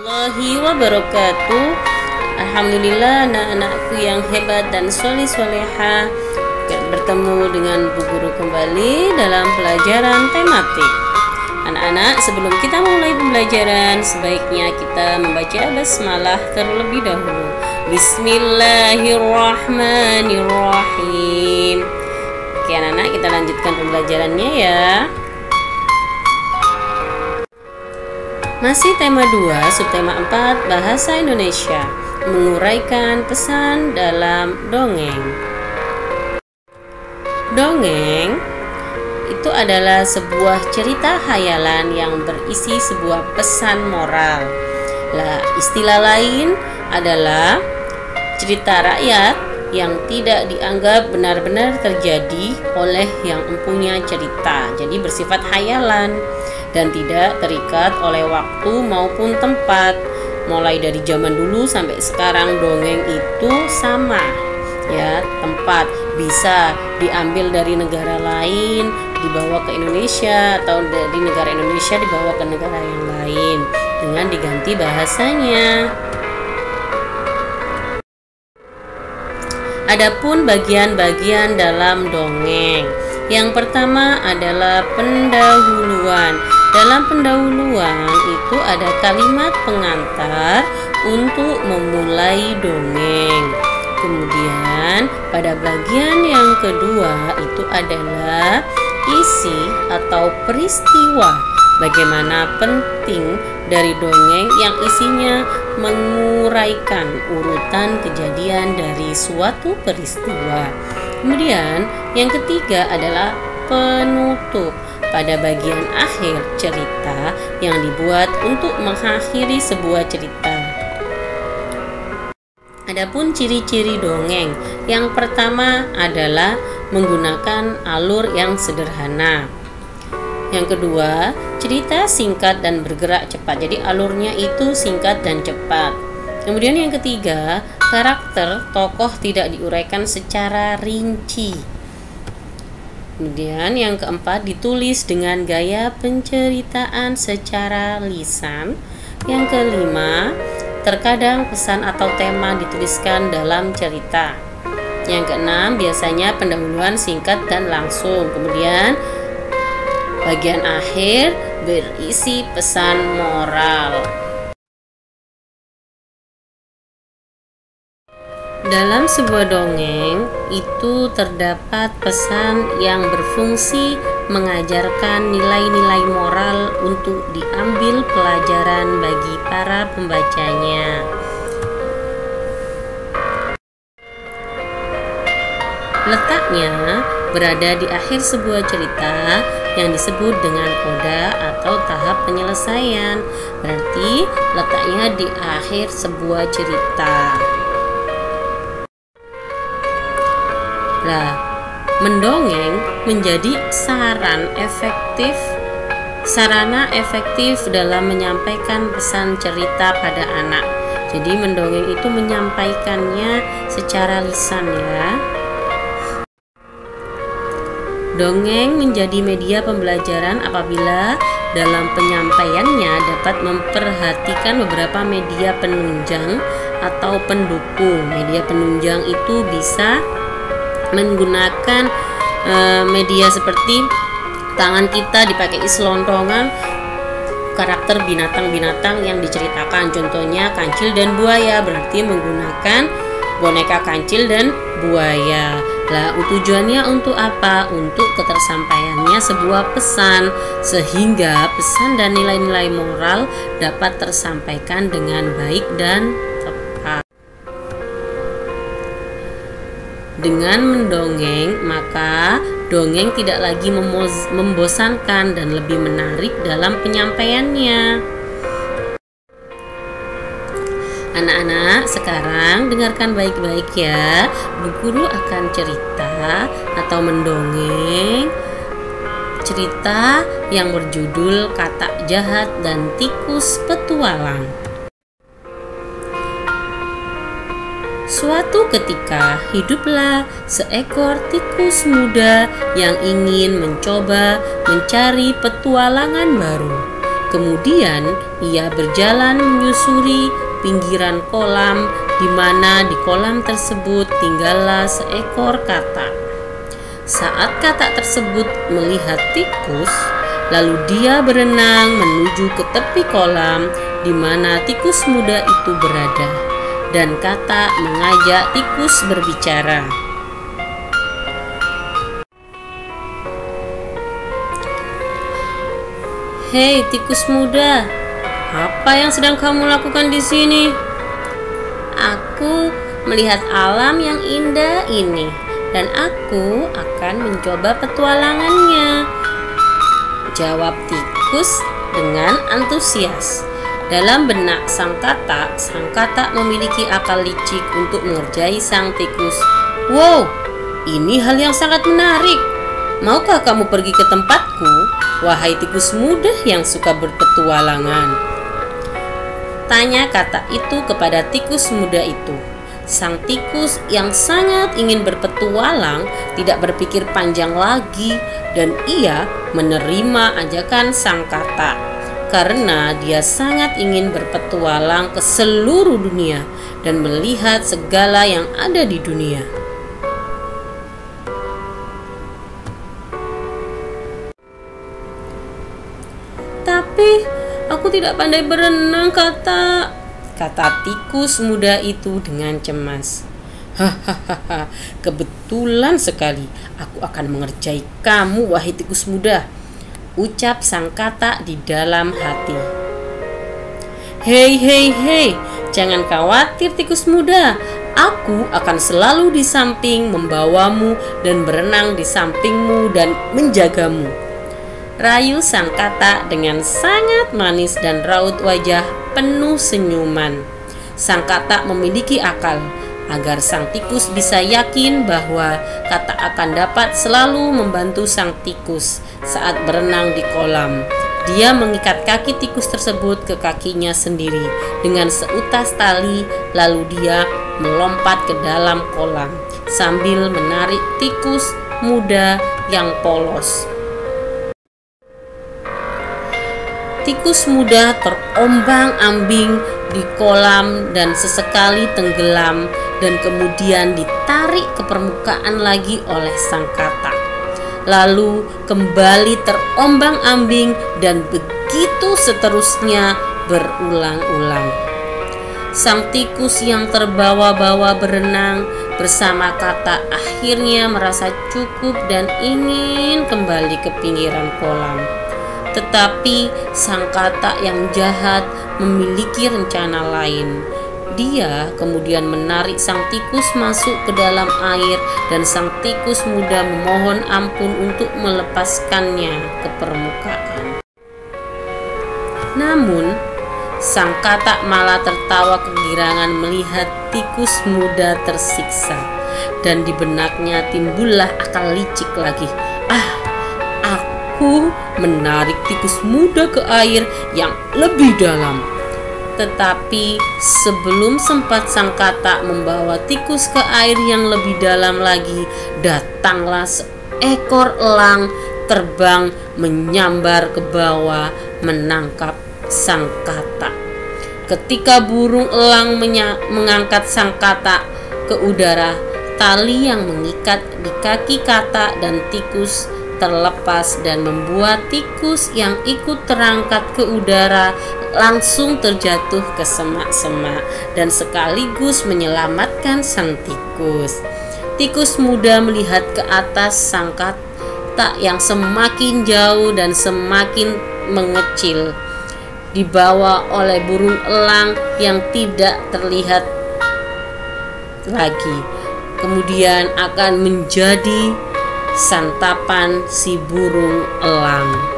warahmatullahi wabarakatuh. Alhamdulillah anak-anakku yang hebat dan soleh-soleha bertemu dengan Bu Guru kembali dalam pelajaran tematik. Anak-anak, sebelum kita mulai pembelajaran, sebaiknya kita membaca basmalah terlebih dahulu. Bismillahirrahmanirrahim. Oke anak-anak, kita lanjutkan pembelajarannya ya. Masih tema 2, subtema 4, bahasa Indonesia, menguraikan pesan dalam dongeng. Dongeng itu adalah sebuah cerita khayalan yang berisi sebuah pesan moral. Lah, istilah lain adalah cerita rakyat yang tidak dianggap benar-benar terjadi oleh yang mempunyai cerita. Jadi bersifat khayalan dan tidak terikat oleh waktu maupun tempat. Mulai dari zaman dulu sampai sekarang dongeng itu sama ya, tempat bisa diambil dari negara lain dibawa ke Indonesia, atau dari negara Indonesia dibawa ke negara yang lain dengan diganti bahasanya. Adapun bagian-bagian dalam dongeng, yang pertama adalah pendahuluan. Dalam pendahuluan itu ada kalimat pengantar untuk memulai dongeng. Kemudian pada bagian yang kedua itu adalah isi atau peristiwa. Bagaimana penting dari dongeng yang isinya menguraikan urutan kejadian dari suatu peristiwa. Kemudian yang ketiga adalah penutup. Pada bagian akhir cerita yang dibuat untuk mengakhiri sebuah cerita. Adapun ciri-ciri dongeng, yang pertama adalah menggunakan alur yang sederhana. Yang kedua, cerita singkat dan bergerak cepat. Jadi alurnya itu singkat dan cepat. Kemudian yang ketiga, karakter tokoh tidak diuraikan secara rinci. Kemudian yang keempat, ditulis dengan gaya penceritaan secara lisan. Yang kelima, terkadang pesan atau tema dituliskan dalam cerita. Yang keenam, biasanya pendahuluan singkat dan langsung. Kemudian bagian akhir berisi pesan moral. Dalam sebuah dongeng itu terdapat pesan yang berfungsi mengajarkan nilai-nilai moral untuk diambil pelajaran bagi para pembacanya. Letaknya berada di akhir sebuah cerita yang disebut dengan koda atau tahap penyelesaian. Berarti letaknya di akhir sebuah cerita. Nah, mendongeng menjadi sarana efektif dalam menyampaikan pesan cerita pada anak. Jadi mendongeng itu menyampaikannya secara lisan ya. Dongeng menjadi media pembelajaran apabila dalam penyampaiannya dapat memperhatikan beberapa media penunjang atau pendukung. Media penunjang itu bisa menggunakan media seperti tangan kita dipakai selontongan karakter binatang-binatang yang diceritakan. Contohnya kancil dan buaya, berarti menggunakan boneka kancil dan buaya. Lah, tujuannya untuk apa? Untuk ketersampaiannya sebuah pesan, sehingga pesan dan nilai-nilai moral dapat tersampaikan dengan baik dan tepat. Dengan mendongeng, maka dongeng tidak lagi membosankan dan lebih menarik dalam penyampaiannya. Anak-anak, sekarang dengarkan baik-baik ya. Bu Guru akan cerita atau mendongeng cerita yang berjudul Katak Jahat dan Tikus Petualang. Suatu ketika hiduplah seekor tikus muda yang ingin mencoba mencari petualangan baru. Kemudian ia berjalan menyusuri pinggiran kolam, di mana di kolam tersebut tinggallah seekor katak. Saat katak tersebut melihat tikus, lalu dia berenang menuju ke tepi kolam di mana tikus muda itu berada, dan katak mengajak tikus berbicara. "Hei tikus muda, apa yang sedang kamu lakukan di sini?" "Aku melihat alam yang indah ini, dan aku akan mencoba petualangannya," jawab tikus dengan antusias. Dalam benak sang katak memiliki akal licik untuk mengerjai sang tikus. "Wow, ini hal yang sangat menarik. Maukah kamu pergi ke tempatku, wahai tikus muda yang suka berpetualangan?" tanya katak itu kepada tikus muda itu. Sang tikus yang sangat ingin berpetualang tidak berpikir panjang lagi, dan ia menerima ajakan sang katak karena dia sangat ingin berpetualang ke seluruh dunia dan melihat segala yang ada di dunia. "Tapi aku tidak pandai berenang, kata tikus muda itu dengan cemas. "Hahaha, kebetulan sekali aku akan mengerjai kamu, wahai tikus muda," ucap sang katak di dalam hati. Hei, jangan khawatir tikus muda. Aku akan selalu di samping membawamu dan berenang di sampingmu dan menjagamu," rayu sang katak dengan sangat manis dan raut wajah penuh senyuman. Sang katak memiliki akal agar sang tikus bisa yakin bahwa katak akan dapat selalu membantu sang tikus saat berenang di kolam. Dia mengikat kaki tikus tersebut ke kakinya sendiri dengan seutas tali, lalu dia melompat ke dalam kolam sambil menarik tikus muda yang polos. Tikus muda terombang-ambing di kolam dan sesekali tenggelam dan kemudian ditarik ke permukaan lagi oleh sang katak. Lalu kembali terombang-ambing dan begitu seterusnya berulang-ulang. Sang tikus yang terbawa-bawa berenang bersama katak akhirnya merasa cukup dan ingin kembali ke pinggiran kolam. Tetapi sang katak yang jahat memiliki rencana lain. Dia kemudian menarik sang tikus masuk ke dalam air, dan sang tikus muda memohon ampun untuk melepaskannya ke permukaan. Namun, sang katak malah tertawa kegirangan melihat tikus muda tersiksa, dan di benaknya timbullah akal licik lagi. Aku menarik tikus muda ke air yang lebih dalam. Tetapi sebelum sempat sang katak membawa tikus ke air yang lebih dalam lagi, datanglah seekor elang terbang menyambar ke bawah menangkap sang katak. Ketika burung elang mengangkat sang katak ke udara, tali yang mengikat di kaki katak dan tikus terlepas dan membuat tikus yang ikut terangkat ke udara langsung terjatuh ke semak-semak dan sekaligus menyelamatkan sang tikus. Tikus muda melihat ke atas sang katak yang semakin jauh dan semakin mengecil, dibawa oleh burung elang yang tidak terlihat lagi, kemudian akan menjadi santapan si burung elang.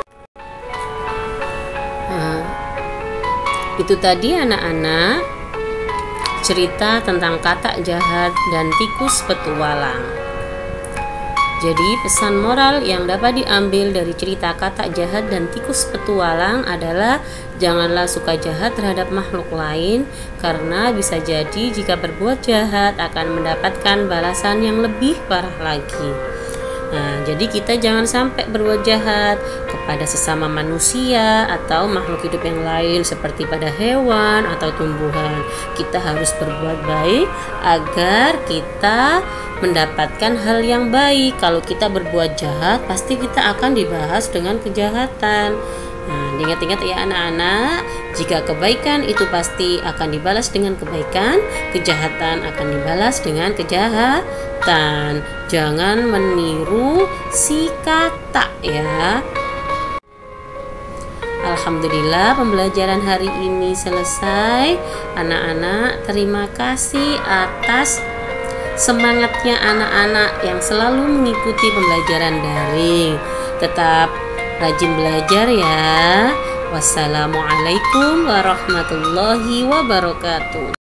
Itu tadi anak-anak cerita tentang katak jahat dan tikus petualang. Jadi pesan moral yang dapat diambil dari cerita katak jahat dan tikus petualang adalah janganlah suka jahat terhadap makhluk lain, karena bisa jadi jika berbuat jahat akan mendapatkan balasan yang lebih parah lagi. Nah, jadi kita jangan sampai berbuat jahat kepada sesama manusia atau makhluk hidup yang lain seperti pada hewan atau tumbuhan. Kita harus berbuat baik agar kita mendapatkan hal yang baik. Kalau kita berbuat jahat, pasti kita akan dibahas dengan kejahatan. Nah, ingat-ingat ya anak-anak, jika kebaikan itu pasti akan dibalas dengan kebaikan, kejahatan akan dibalas dengan kejahatan. Jangan meniru si kata ya. Alhamdulillah pembelajaran hari ini selesai. Anak-anak, terima kasih atas semangatnya anak-anak yang selalu mengikuti pembelajaran daring. Tetap rajin belajar ya. Wassalamualaikum warahmatullahi wabarakatuh.